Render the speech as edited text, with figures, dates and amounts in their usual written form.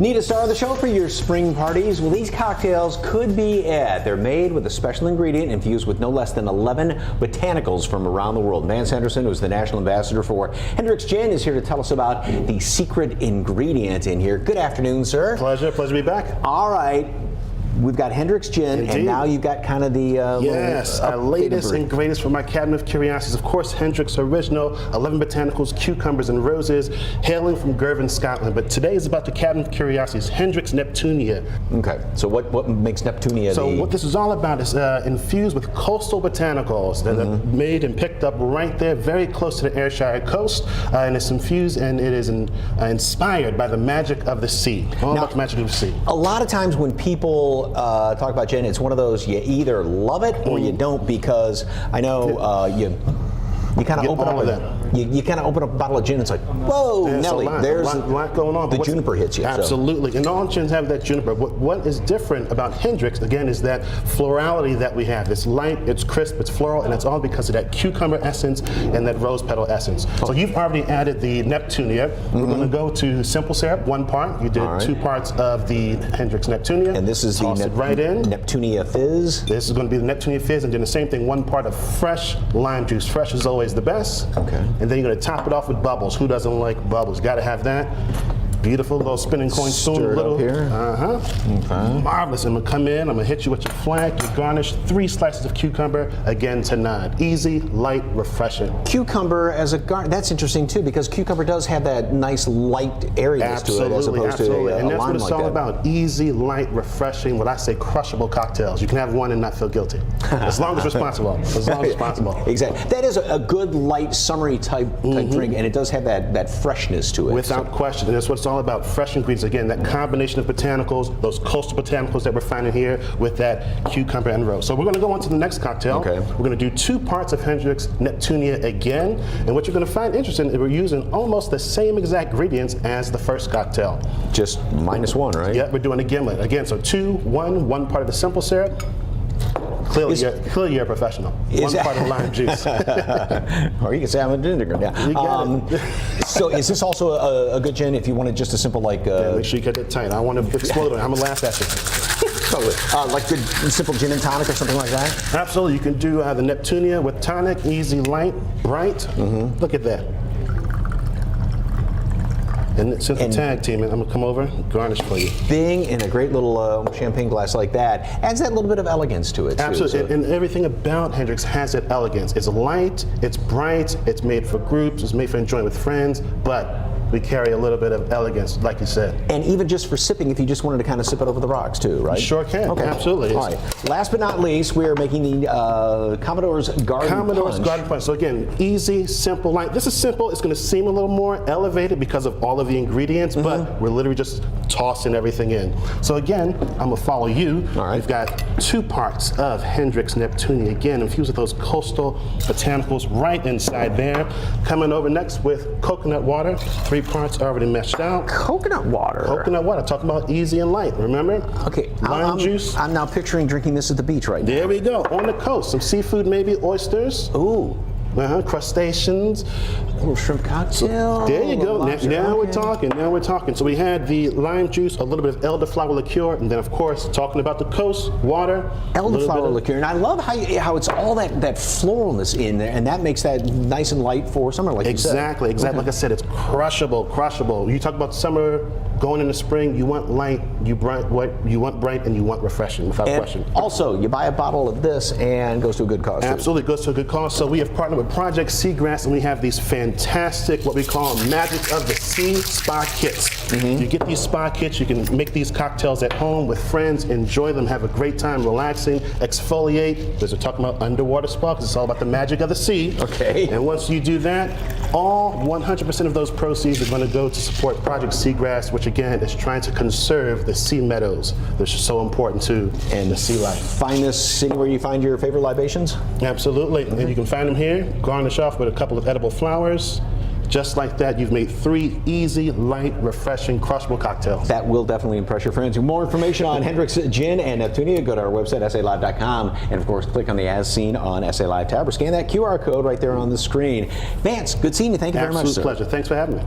Need a star of the show for your spring parties? Well, these cocktails could be it. They're made with a special ingredient infused with no less than 11 botanicals from around the world. Vance Henderson, who's the national ambassador for Hendrick's Gin, is here to tell us about the secret ingredient in here. Good afternoon, sir. Pleasure to be back. All right. We've got Hendrick's Gin, Indeed. And now you've got kind of the our latest and greatest from my cabinet of curiosities. Of course, Hendrick's original 11 botanicals, cucumbers, and roses, hailing from Girvan, Scotland. But today is about the cabinet of curiosities, Hendrick's Neptunia. Okay, so what makes Neptunia? So what this is all about is infused with coastal botanicals that are made and picked up right there, very close to the Ayrshire coast, and it's infused and it is inspired by the magic of the sea. All about the magic of the sea. A lot of times when people talk about gin, it's one of those you either love it or you don't, because I know you kind of open up you kind of open up a bottle of gin and it's like, whoa, Nelly, there's a lot going on. The juniper hits you. Absolutely, and all gins have that juniper. What is different about Hendrick's, again, is that florality that we have. It's light, it's crisp, it's floral, and it's all because of that cucumber essence and that rose petal essence. So you've already added the Neptunia. We're going to go to simple syrup, 1 part. You did 2 parts of the Hendrick's Neptunia. And this is Toss the it right in. Neptunia Fizz. This is going to be the Neptunia Fizz, and then the same thing, 1 part of fresh lime juice. Fresh is always the best. Okay. And then you're going to top it off with bubbles. Who doesn't like bubbles? Got to have that. Beautiful little spinning coin spoon. Stir it up here. Okay. Marvelous. I'm going to come in. I'm going to hit you with your flank. You garnish 3 slices of cucumber, again to nod. Easy, light, refreshing. Cucumber as a garnish. That's interesting too, because cucumber does have that nice light airiness to it, as opposed to a and that's lime what it's like all that. about. Easy, light, refreshing, what I say, crushable cocktails. You can have one and not feel guilty. As long as responsible. As long as responsible. Exactly. That is a good, light, summery type drink, and it does have that freshness to it. Without question. And that's what it's all about. Fresh ingredients. Again, that combination of botanicals, those coastal botanicals that we're finding here with that cucumber and rose. So we're going to go on to the next cocktail. Okay. We're going to do 2 parts of Hendrick's Neptunia again. And what you're going to find interesting is we're using almost the same exact ingredients as the first cocktail. Just -1, right? Yeah, we're doing a gimlet. Again, so 2, 1 part of the simple syrup. Clearly you're a professional. 1 part of lime juice. Or you can say I'm a ginger. Yeah. You got it. So is this also a good gin if you wanted just a simple like... make sure you get it tight. I want to explode it. I'm going to laugh at you. like good simple gin and tonic or something like that? Absolutely. You can do the Neptunia with tonic, easy, light, bright. Look at that. And since we're tag teaming, I'm going to come over and garnish for you. Being in a great little champagne glass like that adds that little bit of elegance to it, too. Absolutely, and everything about Hendrick's has that elegance. It's light, it's bright, it's made for groups, it's made for enjoying with friends, but we carry a little bit of elegance, like you said. And even just for sipping, if you just wanted to kind of sip it over the rocks, too, right? Sure can, absolutely. All right, last but not least, we are making the Commodore's Garden Punch. So again, easy, simple, light. This is simple. It's going to seem a little more elevated because of all of the ingredients, but we're literally just tossing everything in. So again, I'm going to follow you. All right. We've got 2 parts of Hendrick's Neptunia. Again, infused with those coastal botanicals right inside there. Coming over next with coconut water. 3 parts already meshed out. Coconut water? Coconut water. Talking about easy and light, remember? Okay. Lime juice. I'm now picturing drinking this at the beach right now. There we go. On the coast. Some seafood, maybe oysters. Ooh. Crustaceans. A little shrimp cocktail. There you go. Now we're talking. Now we're talking. So we had the lime juice, a little bit of elderflower liqueur, and then of course talking about the coast, water. Elderflower liqueur, and I love how it's all that floralness in there, and that makes that nice and light for summer, like you said. Exactly. Okay. Like I said, it's crushable. You talk about summer, going into spring. You want light, you want bright, and you want refreshing, without question. Also, you buy a bottle of this, and it goes to a good cause. Absolutely, goes to a good cause. So we have partnered with Project Seagrass, and we have these fantastic, what we call Magic of the Sea spa kits. You get these spa kits, you can make these cocktails at home with friends, enjoy them, have a great time relaxing, exfoliate. Because we're talking about underwater spa, because it's all about the magic of the sea. Okay. And once you do that, all 100% of those proceeds are going to go to support Project Seagrass, which again is trying to conserve the sea meadows. They're so important to the sea life. Find this anywhere you find your favorite libations? Absolutely. And you can find them here. Garnish off with a couple of edible flowers. Just like that, you've made 3 easy, light, refreshing, crushable cocktails. That will definitely impress your friends. For more information on Hendrick's Gin and Neptunia, go to our website, salive.com, and of course, click on the As Seen on SA Live tab, or scan that QR code right there on the screen. Vance, good seeing you. Thank you very much, sir. Absolute pleasure. Thanks for having me.